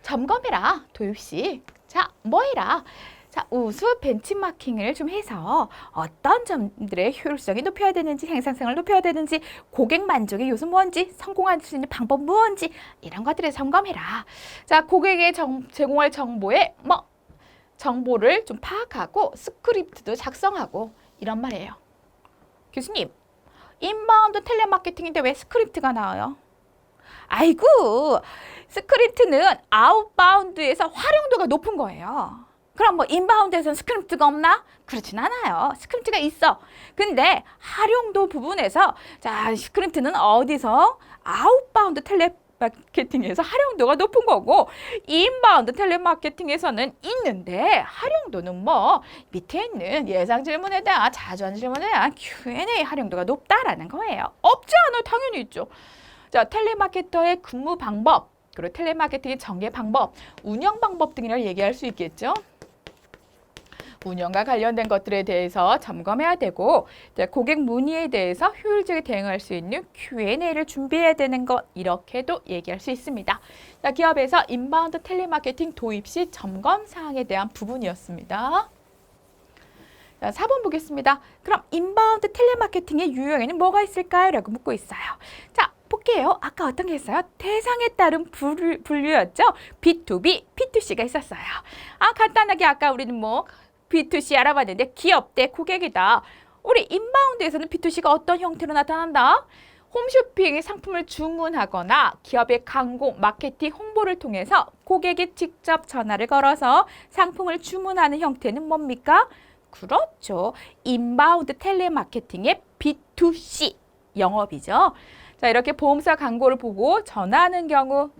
점검해라. 도입 시. 자, 뭐 해라. 자, 우수 벤치마킹을 좀 해서 어떤 점들의 효율성이 높여야 되는지, 생산성을 높여야 되는지, 고객 만족의 요소 뭔지, 성공할 수 있는 방법 무엇인지 이런 것들을 점검해라. 자, 고객에 제공할 정보를 좀 파악하고 스크립트도 작성하고 이런 말이에요. 교수님, 인바운드 텔레마케팅인데 왜 스크립트가 나와요? 아이고, 스크립트는 아웃바운드에서 활용도가 높은 거예요. 그럼 뭐 인바운드에서는 스크립트가 없나? 그렇진 않아요. 스크립트가 있어. 근데 활용도 부분에서 자, 스크립트는 어디서? 아웃바운드 텔레마케팅에서 활용도가 높은 거고 인바운드 텔레마케팅에서는 있는데 활용도는 뭐 밑에 있는 예상 질문에 대한 자주 하는 질문에 대한 Q&A 활용도가 높다라는 거예요. 없지 않아요. 당연히 있죠. 자, 텔레마케터의 근무 방법, 그리고 텔레마케팅의 전개 방법, 운영 방법 등이라고 얘기할 수 있겠죠. 운영과 관련된 것들에 대해서 점검해야 되고 고객 문의에 대해서 효율적으로 대응할 수 있는 Q&A를 준비해야 되는 것 이렇게도 얘기할 수 있습니다. 자, 기업에서 인바운드 텔레마케팅 도입 시 점검 사항에 대한 부분이었습니다. 자, 4번 보겠습니다. 그럼 인바운드 텔레마케팅의 유형에는 뭐가 있을까요? 라고 묻고 있어요. 자, 볼게요. 아까 어떤 게 있어요? 대상에 따른 분류였죠? B2B, B2C가 있었어요. 간단하게 아까 우리는 뭐 B2C 알아봤는데 기업 대 고객이다. 우리 인바운드에서는 B2C가 어떤 형태로 나타난다? 홈쇼핑의 상품을 주문하거나 기업의 광고, 마케팅, 홍보를 통해서 고객이 직접 전화를 걸어서 상품을 주문하는 형태는 뭡니까? 그렇죠. 인바운드 텔레마케팅의 B2C 영업이죠. 자, 이렇게 보험사 광고를 보고 전화하는 경우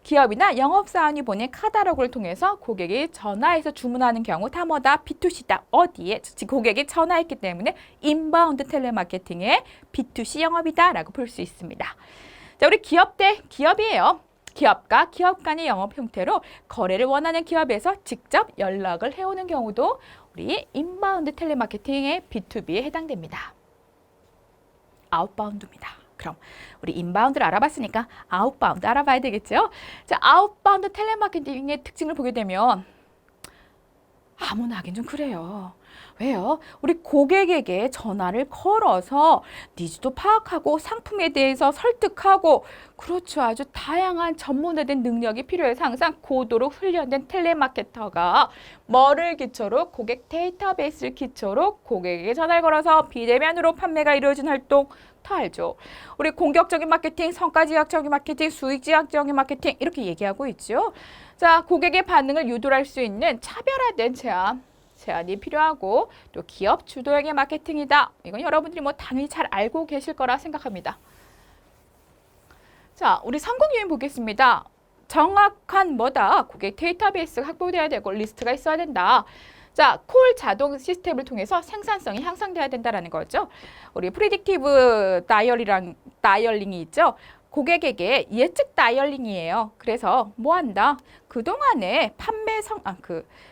기업이나 영업사원이 보낸 카탈로그를 통해서 고객이 전화해서 주문하는 경우 다 뭐다? B2C다. 어디에? 고객이 전화했기 때문에 인바운드 텔레마케팅의 B2C 영업이다 라고 볼 수 있습니다. 자, 우리 기업 대 기업이에요. 기업과 기업 간의 영업 형태로 거래를 원하는 기업에서 직접 연락을 해오는 경우도 우리 인바운드 텔레마케팅의 B2B에 해당됩니다. 아웃바운드입니다. 그럼 우리 인바운드를 알아봤으니까 아웃바운드 알아봐야 되겠죠? 자, 아웃바운드 텔레마케팅의 특징을 보게 되면 아무나 하긴 좀 그래요. 왜요? 우리 고객에게 전화를 걸어서 니즈도 파악하고 상품에 대해서 설득하고 그렇죠. 아주 다양한 전문화된 능력이 필요해서 항상 고도로 훈련된 텔레마케터가 뭐를 기초로 고객 데이터베이스를 기초로 고객에게 전화를 걸어서 비대면으로 판매가 이루어진 활동 다 알죠. 우리 공격적인 마케팅, 성과지향적인 마케팅, 수익지향적인 마케팅 이렇게 얘기하고 있죠. 자, 고객의 반응을 유도할 수 있는 차별화된 제안이 필요하고 또 기업 주도형의 마케팅이다. 이건 여러분들이 뭐 당연히 잘 알고 계실 거라 생각합니다. 자, 우리 성공 요인 보겠습니다. 정확한 뭐다? 고객 데이터베이스가 확보돼야 되고 리스트가 있어야 된다. 자, 콜 자동 시스템을 통해서 생산성이 향상돼야 된다는 거죠. 우리 프리딕티브 다이얼링이 있죠. 고객에게 예측 다이얼링이에요. 그래서 뭐 한다? 그동안에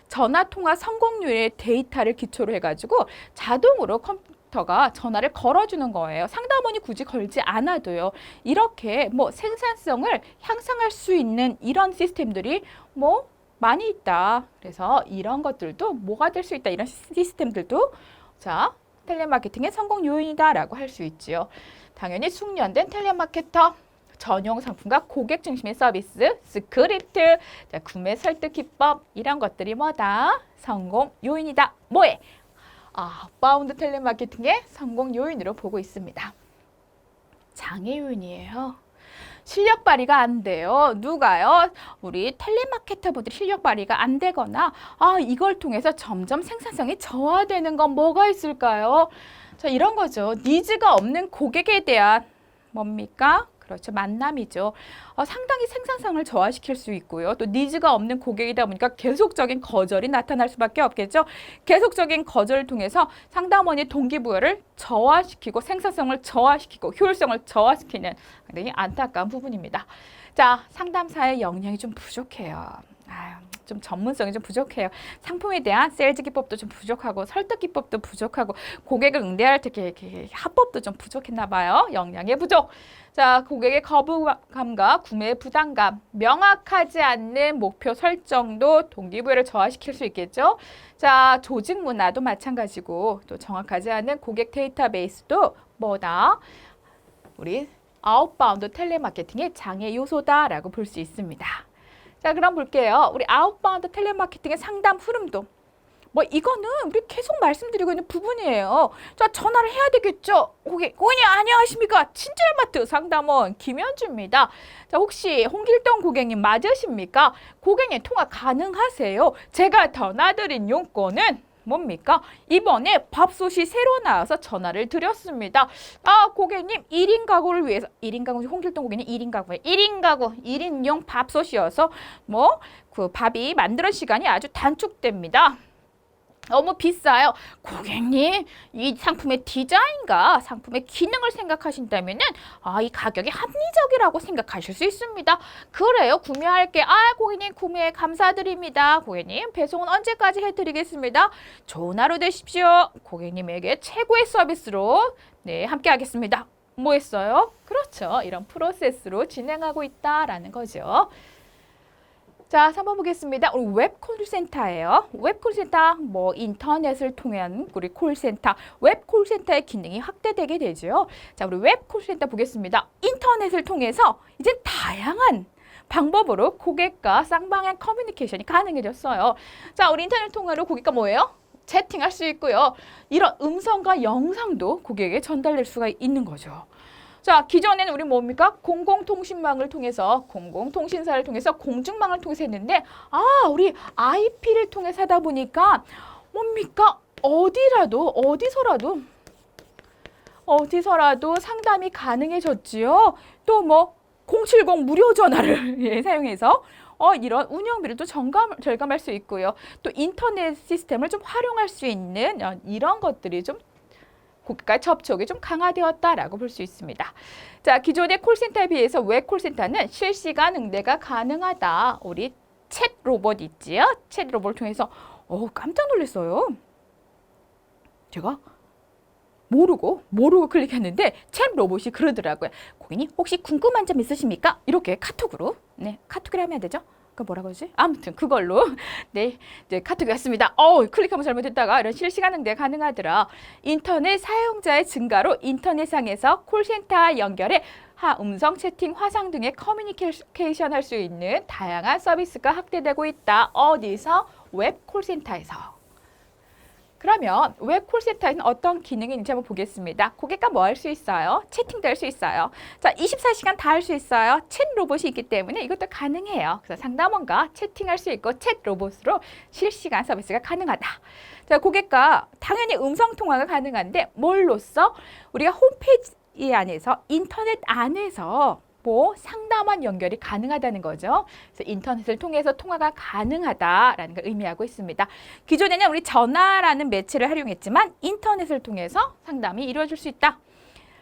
전화 통화 성공률의 데이터를 기초로 해가지고 자동으로 컴퓨터가 전화를 걸어주는 거예요. 상담원이 굳이 걸지 않아도요. 이렇게 뭐 생산성을 향상할 수 있는 이런 시스템들이 뭐 많이 있다. 그래서 이런 것들도 뭐가 될 수 있다. 이런 시스템들도 자, 텔레마케팅의 성공 요인이다라고 할 수 있지요. 당연히 숙련된 텔레마케터, 전용 상품과 고객 중심의 서비스, 스크립트, 자, 구매 설득 기법 이런 것들이 뭐다? 성공 요인이다. 뭐에? 아웃바운드 텔레마케팅의 성공 요인으로 보고 있습니다. 장애 요인이에요. 실력 발휘가 안 돼요. 누가요? 우리 텔레마케터분들이 실력 발휘가 안 되거나 이걸 통해서 점점 생산성이 저하되는 건 뭐가 있을까요? 자, 이런 거죠. 니즈가 없는 고객에 대한 뭡니까? 그렇죠. 만남이죠. 상당히 생산성을 저하시킬 수 있고요. 또 니즈가 없는 고객이다 보니까 계속적인 거절이 나타날 수밖에 없겠죠. 계속적인 거절을 통해서 상담원의 동기부여를 저하시키고 생산성을 저하시키고 효율성을 저하시키는 굉장히 안타까운 부분입니다. 자, 상담사의 역량이 좀 부족해요. 좀 전문성이 좀 부족해요. 상품에 대한 세일즈 기법도 좀 부족하고 설득 기법도 부족하고 고객을 응대할 때 이렇게 합법도 좀 부족했나 봐요. 역량의 부족. 자, 고객의 거부감과 구매 부담감, 명확하지 않는 목표 설정도 동기부여를 저하시킬 수 있겠죠. 자, 조직 문화도 마찬가지고 또 정확하지 않은 고객 데이터베이스도 뭐다? 우리 아웃바운드 텔레마케팅의 장애 요소다라고 볼 수 있습니다. 자, 그럼 볼게요. 우리 아웃바운드 텔레마케팅의 상담 흐름도 뭐 이거는 우리 계속 말씀드리고 있는 부분이에요. 자, 전화를 해야 되겠죠. 고객님 안녕하십니까? 친절마트 상담원 김현주입니다. 자, 혹시 홍길동 고객님 맞으십니까? 고객님 통화 가능하세요? 제가 전화드린 용건은 뭡니까? 이번에 밥솥이 새로 나와서 전화를 드렸습니다. 아, 고객님 1인 가구를 위해서 1인 가구 홍길동 고객님 1인 가구에 1인 가구 1인용 밥솥이어서 뭐 그 밥이 만드는 시간이 아주 단축됩니다. 너무 비싸요. 고객님, 이 상품의 디자인과 상품의 기능을 생각하신다면은 이 가격이 합리적이라고 생각하실 수 있습니다. 그래요. 구매할게. 고객님 구매 감사드립니다. 고객님, 배송은 언제까지 해드리겠습니다. 좋은 하루 되십시오. 고객님에게 최고의 서비스로 함께 하겠습니다. 뭐 했어요? 그렇죠. 이런 프로세스로 진행하고 있다라는 거죠. 자, 3번 보겠습니다. 우리 웹 콜센터예요. 웹 콜센터, 뭐 인터넷을 통한 우리 콜센터, 웹 콜센터의 기능이 확대되게 되죠. 자, 우리 웹 콜센터 보겠습니다. 인터넷을 통해서 이제 다양한 방법으로 고객과 쌍방향 커뮤니케이션이 가능해졌어요. 자, 우리 인터넷 통화로 고객과 뭐예요? 채팅할 수 있고요. 이런 음성과 영상도 고객에게 전달될 수가 있는 거죠. 자, 기존에는 우리 뭡니까? 공공통신망을 통해서, 공공통신사를 통해서, 공중망을 통해서 했는데, 우리 IP를 통해서 하다 보니까, 뭡니까? 어디서라도 상담이 가능해졌지요. 또 뭐, 070 무료 전화를 사용해서, 이런 운영비를 또 절감할 수 있고요. 또 인터넷 시스템을 좀 활용할 수 있는 이런 것들이 좀 고객과 접촉이 좀 강화되었다라고 볼 수 있습니다. 자, 기존의 콜센터에 비해서 웹 콜센터는 실시간 응대가 가능하다. 우리 챗 로봇 있지요? 챗 로봇을 통해서 깜짝 놀랐어요. 제가 모르고 클릭했는데 챗 로봇이 그러더라고요. 고객님 혹시 궁금한 점 있으십니까? 이렇게 카톡으로. 카톡이라 하면 안 되죠? 그 뭐라고 하지? 아무튼 그걸로 이제 카톡이 왔습니다. 클릭하면 잘못했다가 이런 실시간 응대가 가능하더라. 인터넷 사용자의 증가로 인터넷상에서 콜센터 연결해 음성 채팅, 화상 등의 커뮤니케이션 할 수 있는 다양한 서비스가 확대되고 있다. 어디서? 웹 콜센터에서. 그러면 웹 콜센터에는 어떤 기능이 있는지 한번 보겠습니다. 고객과 뭐 할 수 있어요? 채팅도 할 수 있어요. 자, 24시간 다 할 수 있어요. 챗 로봇이 있기 때문에 이것도 가능해요. 그래서 상담원과 채팅할 수 있고 챗 로봇으로 실시간 서비스가 가능하다. 자, 고객과 당연히 음성 통화가 가능한데 뭘로써? 우리가 홈페이지 안에서 인터넷 안에서 상담원 연결이 가능하다는 거죠. 그래서 인터넷을 통해서 통화가 가능하다라는 걸 의미하고 있습니다. 기존에는 우리 전화라는 매체를 활용했지만 인터넷을 통해서 상담이 이루어질 수 있다.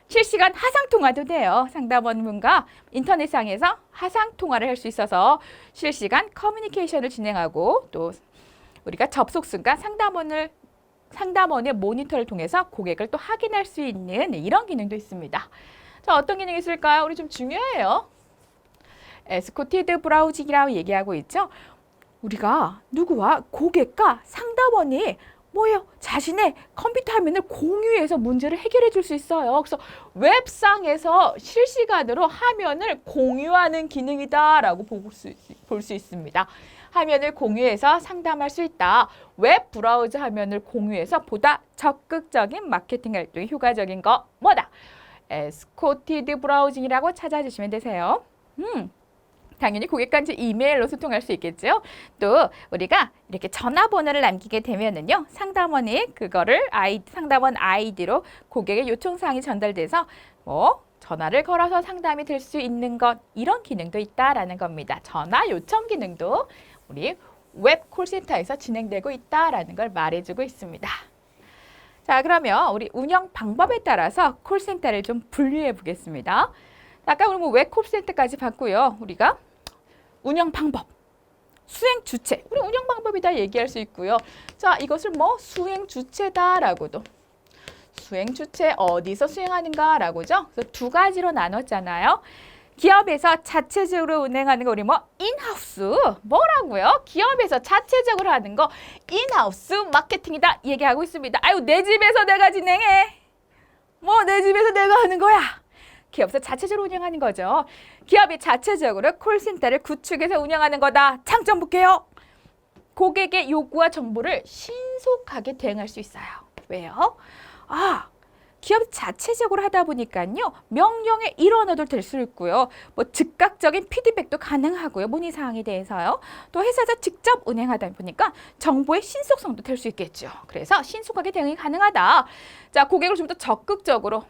실시간 화상 통화도 돼요. 상담원분과 인터넷상에서 화상 통화를 할 수 있어서 실시간 커뮤니케이션을 진행하고 또 우리가 접속 순간 상담원의 모니터를 통해서 고객을 또 확인할 수 있는 이런 기능도 있습니다. 자, 어떤 기능이 있을까요? 우리 좀 중요해요. 에스코티드 브라우징이라고 얘기하고 있죠. 우리가 누구와 고객과 상담원이 자신의 컴퓨터 화면을 공유해서 문제를 해결해 줄 수 있어요. 그래서 웹상에서 실시간으로 화면을 공유하는 기능이다라고 볼 수 있습니다. 화면을 공유해서 상담할 수 있다. 웹 브라우저 화면을 공유해서 보다 적극적인 마케팅 활동이 효과적인 거 뭐다? 에스코티드 브라우징이라고 찾아주시면 되세요. 당연히 고객과 이제 이메일로 소통할 수 있겠죠. 또 우리가 이렇게 전화번호를 남기게 되면은요, 상담원이 그거를 상담원 아이디로 고객의 요청사항이 전달돼서 전화를 걸어서 상담이 될 수 있는 것, 이런 기능도 있다라는 겁니다. 전화 요청 기능도 우리 웹 콜센터에서 진행되고 있다라는 걸 말해주고 있습니다. 자, 그러면 우리 운영 방법에 따라서 콜센터를 좀 분류해 보겠습니다. 아까 우리 웹 콜센터까지 봤고요. 우리가 운영 방법. 수행 주체, 우리 운영 방법이다 얘기할 수 있고요. 자, 이것을 뭐 수행 주체다라고도. 수행 주체 어디서 수행하는가라고죠. 그래서 두 가지로 나눴잖아요. 기업에서 자체적으로 운행하는 거 우리 뭐 인하우스 뭐라고요? 기업에서 자체적으로 하는 거 인하우스 마케팅이다 얘기하고 있습니다. 아유, 내 집에서 내가 진행해. 뭐 내 집에서 내가 하는 거야. 기업에서 자체적으로 운영하는 거죠. 기업이 자체적으로 콜센터를 구축해서 운영하는 거다. 장점 볼게요. 고객의 요구와 정보를 신속하게 대응할 수 있어요. 왜요? 기업 자체적으로 하다 보니까요. 명령의 일원어도 될 수 있고요. 뭐 즉각적인 피드백도 가능하고요. 문의사항에 대해서요. 또 회사에서 직접 운행하다 보니까 정보의 신속성도 될 수 있겠죠. 그래서 신속하게 대응이 가능하다. 자, 고객을 좀 더 적극적으로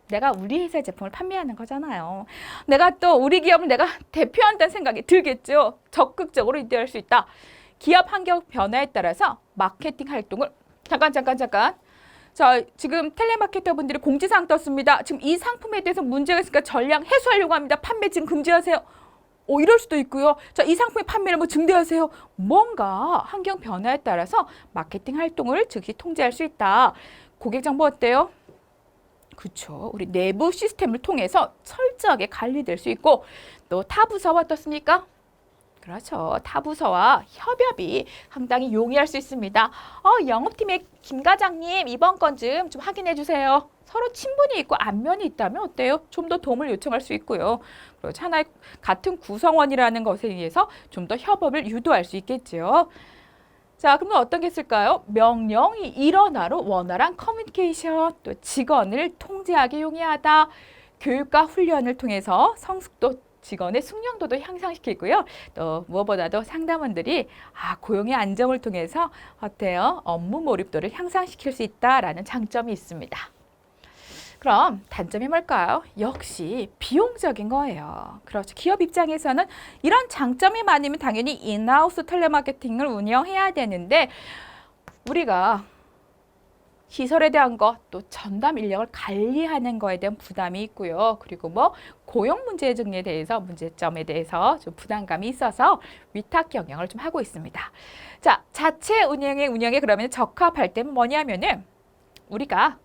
내가 우리 회사의 제품을 판매하는 거잖아요. 내가 또 우리 기업을 내가 대표한다는 생각이 들겠죠. 적극적으로 인도할 수 있다. 기업 환경 변화에 따라서 마케팅 활동을 잠깐. 자, 지금 텔레마케터 분들이 공지사항 떴습니다. 지금 이 상품에 대해서 문제가 있으니까 전량 해소하려고 합니다. 판매 지금 금지하세요. 이럴 수도 있고요. 자, 이 상품의 판매를 뭐 증대하세요. 뭔가 환경 변화에 따라서 마케팅 활동을 즉시 통제할 수 있다. 고객 정보 어때요? 그렇죠. 우리 내부 시스템을 통해서 철저하게 관리될 수 있고 또 타 부서와 어떻습니까? 그렇죠. 타 부서와 협업이 상당히 용이할 수 있습니다. 영업팀의 김 과장님 이번 건 좀 확인해 주세요. 서로 친분이 있고 안면이 있다면 어때요? 좀 더 도움을 요청할 수 있고요. 그리고 하나의 같은 구성원이라는 것에 의해서 좀 더 협업을 유도할 수 있겠죠. 자, 그럼 어떤 게 있을까요? 명령이 일원화로 원활한 커뮤니케이션, 또 직원을 통제하기 용이하다. 교육과 훈련을 통해서 성숙도 직원의 숙련도도 향상시키고요. 또 무엇보다도 상담원들이 고용의 안정을 통해서 어때요? 업무 몰입도를 향상시킬 수 있다라는 장점이 있습니다. 그럼 단점이 뭘까요? 역시 비용적인 거예요. 그렇죠. 기업 입장에서는 이런 장점이 많으면 당연히 인하우스 텔레마케팅을 운영해야 되는데 우리가 시설에 대한 것, 또 전담 인력을 관리하는 거에 대한 부담이 있고요. 그리고 뭐 고용 문제 등에 대해서 문제점에 대해서 좀 부담감이 있어서 위탁 경영을 좀 하고 있습니다. 자, 자체 운영에 그러면 적합할 때는 뭐냐면은 우리가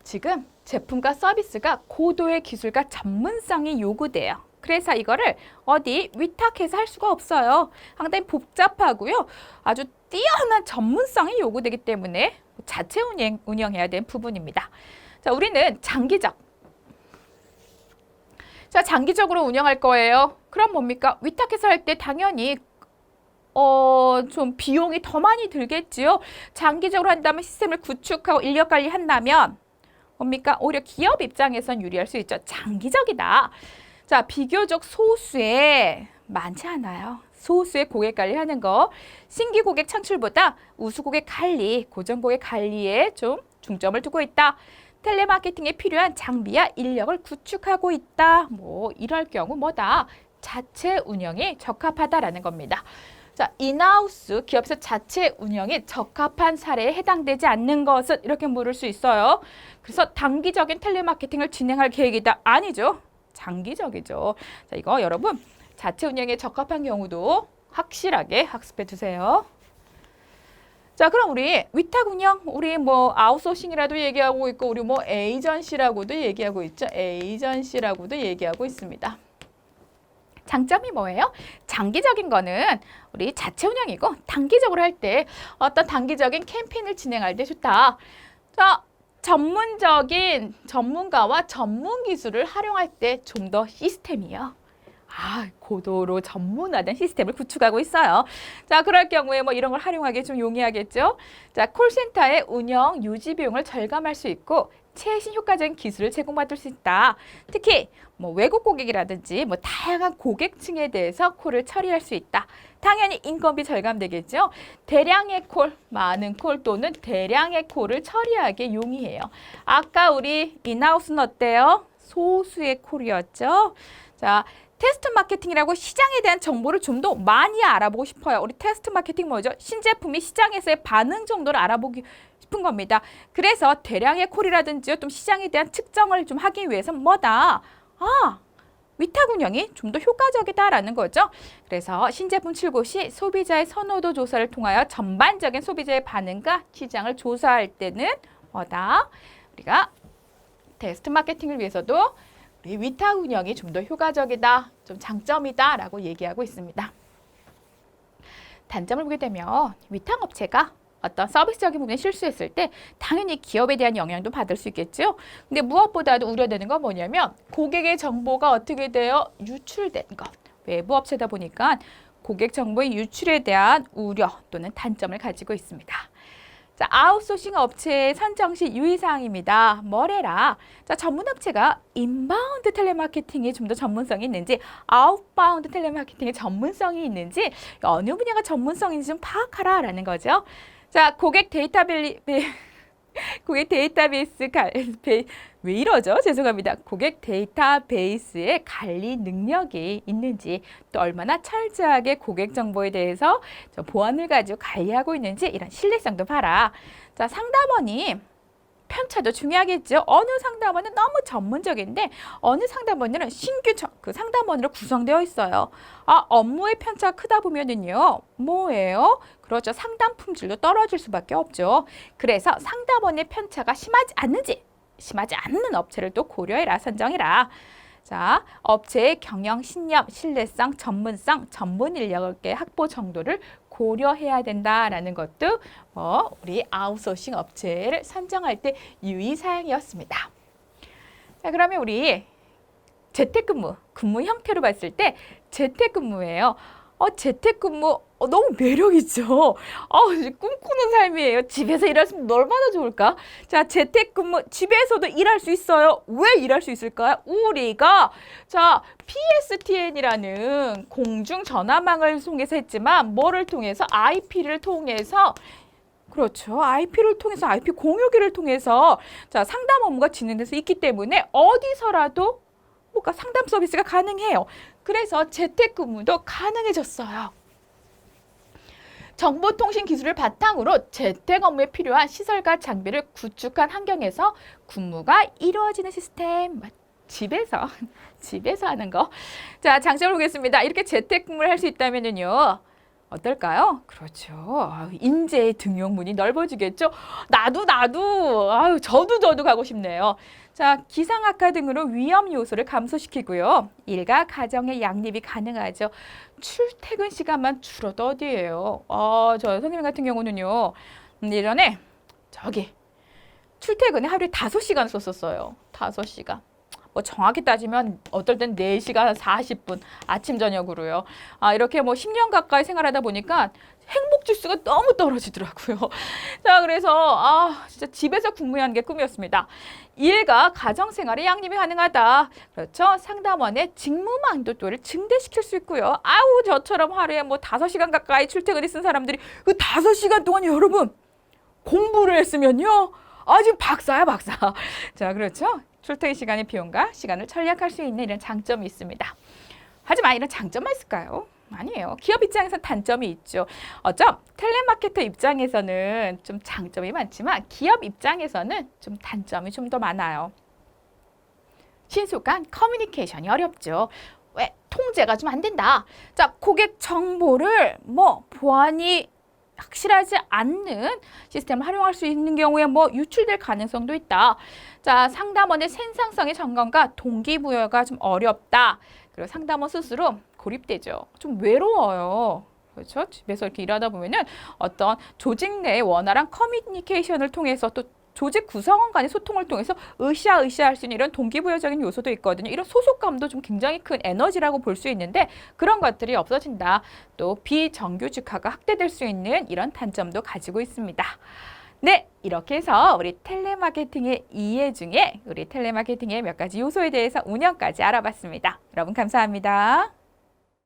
지금 제품과 서비스가 고도의 기술과 전문성이 요구돼요. 그래서 이거를 어디 위탁해서 할 수가 없어요. 상당히 복잡하고요. 아주 뛰어난 전문성이 요구되기 때문에 자체 운영해야 되는 부분입니다. 자, 우리는 장기적으로 운영할 거예요. 그럼 뭡니까? 위탁해서 할 때 당연히 좀 비용이 더 많이 들겠지요. 장기적으로 한다면 시스템을 구축하고 인력 관리한다면 뭡니까? 오히려 기업 입장에선 유리할 수 있죠. 장기적이다. 자, 비교적 소수의 많지 않아요. 소수의 고객 관리하는 거. 신규 고객 창출보다 우수 고객 관리, 고정 고객 관리에 좀 중점을 두고 있다. 텔레마케팅에 필요한 장비와 인력을 구축하고 있다. 뭐 이럴 경우 뭐다? 자체 운영이 적합하다라는 겁니다. 자, 인하우스 기업에서 자체 운영이 적합한 사례에 해당되지 않는 것은 이렇게 물을 수 있어요. 그래서 단기적인 텔레마케팅을 진행할 계획이다. 아니죠. 장기적이죠. 자, 이거 여러분 자체 운영에 적합한 경우도 확실하게 학습해 두세요. 자, 그럼 우리 위탁 운영, 우리 뭐 아웃소싱이라도 얘기하고 있고 우리 뭐 에이전시라고도 얘기하고 있죠. 에이전시라고도 얘기하고 있습니다. 장점이 뭐예요? 장기적인 거는 우리 자체 운영이고 단기적으로 할 때 어떤 단기적인 캠페인을 진행할 때 좋다. 자, 전문적인 전문가와 전문 기술을 활용할 때 좀 더 시스템이요. 고도로 전문화된 시스템을 구축하고 있어요. 자, 그럴 경우에 뭐 이런 걸 활용하기 좀 용이하겠죠. 자, 콜센터의 운영, 유지 비용을 절감할 수 있고 최신 효과적인 기술을 제공받을 수 있다. 특히 뭐 외국 고객이라든지 뭐 다양한 고객층에 대해서 콜을 처리할 수 있다. 당연히 인건비 절감되겠죠. 대량의 콜, 많은 콜 또는 대량의 콜을 처리하기 용이해요. 아까 우리 인하우스는 어때요? 소수의 콜이었죠. 자, 테스트 마케팅이라고 시장에 대한 정보를 좀 더 많이 알아보고 싶어요. 우리 테스트 마케팅 뭐죠? 신제품이 시장에서의 반응 정도를 알아보기 싶은 겁니다. 그래서 대량의 콜이라든지 좀 시장에 대한 측정을 좀 하기 위해서 뭐다? 위탁 운영이 좀 더 효과적이다라는 거죠. 그래서 신제품 출고 시 소비자의 선호도 조사를 통하여 전반적인 소비자의 반응과 시장을 조사할 때는 뭐다? 우리가 테스트 마케팅을 위해서도 우리 위탁 운영이 좀 더 효과적이다, 좀 장점이다라고 얘기하고 있습니다. 단점을 보게 되면 위탁 업체가 어떤 서비스적인 부분에 실수했을 때 당연히 기업에 대한 영향도 받을 수 있겠죠. 근데 무엇보다도 우려되는 건 뭐냐면 고객의 정보가 어떻게 되어 유출되는 것. 외부 업체다 보니까 고객 정보의 유출에 대한 우려 또는 단점을 가지고 있습니다. 자, 아웃소싱 업체의 선정 시 유의사항입니다. 뭐래라? 자, 전문 업체가 인바운드 텔레마케팅에 좀 더 전문성이 있는지, 아웃바운드 텔레마케팅에 전문성이 있는지, 어느 분야가 전문성인지 좀 파악하라라는 거죠. 자, 고객 데이터베이스 왜 이러죠? 죄송합니다. 고객 데이터베이스의 관리 능력이 있는지, 또 얼마나 철저하게 고객 정보에 대해서 보안을 가지고 관리하고 있는지 이런 신뢰성도 봐라. 자, 상담원이 편차도 중요하겠죠. 어느 상담원은 너무 전문적인데 어느 상담원은 신규 그 상담원으로 구성되어 있어요. 아, 업무의 편차가 크다 보면은요. 뭐예요? 그렇죠. 상담 품질도 떨어질 수밖에 없죠. 그래서 상담원의 편차가 심하지 않는 업체를 또 고려해라, 선정해라. 자, 업체의 경영 신념, 신뢰성, 전문성, 전문 인력의 확보 정도를 고려해야 된다라는 것도 우리 아웃소싱 업체를 선정할 때 유의사항이었습니다. 자, 그러면 우리 재택근무, 근무 형태로 봤을 때 재택근무예요. 재택근무 너무 매력있죠. 꿈꾸는 삶이에요. 집에서 일하시면 얼마나 좋을까? 자, 재택근무 집에서도 일할 수 있어요. 왜 일할 수 있을까요? 우리가 자 PSTN이라는 공중전화망을 통해서 했지만 뭐를 통해서? IP를 통해서 그렇죠. IP를 통해서 IP 공유기를 통해서 자 상담 업무가 진행돼서 있기 때문에 어디서라도 뭔가 상담 서비스가 가능해요. 그래서 재택근무도 가능해졌어요. 정보통신 기술을 바탕으로 재택 업무에 필요한 시설과 장비를 구축한 환경에서 근무가 이루어지는 시스템. 집에서 하는 거. 자, 장점을 보겠습니다. 이렇게 재택근무를 할 수 있다면요. 어떨까요? 그렇죠. 인재의 등용문이 넓어지겠죠. 나도 저도 가고 싶네요. 자, 기상악화 등으로 위험 요소를 감소시키고요. 일과 가정의 양립이 가능하죠. 출퇴근 시간만 줄어도 어디예요? 저 선생님 같은 경우는요. 예전에 출퇴근에 하루에 5시간 썼었어요. 5시간. 정확히 따지면 어떨 땐 4시간 40분 아침 저녁으로요. 이렇게 10년 가까이 생활하다 보니까 행복 지수가 너무 떨어지더라고요. 자, 그래서 진짜 집에서 근무하는 게 꿈이었습니다. 일과 가정 생활의 양립이 가능하다. 그렇죠? 상담원의 직무 만족도를 증대시킬 수 있고요. 저처럼 하루에 5시간 가까이 출퇴근을 쓴 사람들이 그 5시간 동안 여러분 공부를 했으면요. 지금 박사야, 박사. 자, 그렇죠? 출퇴근 시간의 비용과 시간을 절약할 수 있는 이런 장점이 있습니다. 하지만 이런 장점만 있을까요? 아니에요. 기업 입장에서 단점이 있죠. 텔레마케터 입장에서는 좀 장점이 많지만 기업 입장에서는 좀 단점이 좀 더 많아요. 신속한 커뮤니케이션이 어렵죠. 왜? 통제가 좀 안 된다. 자, 고객 정보를 보안이 확실하지 않는 시스템을 활용할 수 있는 경우에 유출될 가능성도 있다. 자, 상담원의 생산성의 점검과 동기부여가 좀 어렵다. 그리고 상담원 스스로 고립되죠. 좀 외로워요. 그렇죠? 집에서 이렇게 일하다 보면은 어떤 조직 내의 원활한 커뮤니케이션을 통해서 또 조직 구성원 간의 소통을 통해서 으쌰으쌰할 수 있는 이런 동기부여적인 요소도 있거든요. 이런 소속감도 좀 굉장히 큰 에너지라고 볼 수 있는데 그런 것들이 없어진다. 또 비정규직화가 확대될 수 있는 이런 단점도 가지고 있습니다. 네, 이렇게 해서 우리 텔레마케팅의 이해 중에 우리 텔레마케팅의 몇 가지 요소에 대해서 운영까지 알아봤습니다. 여러분 감사합니다.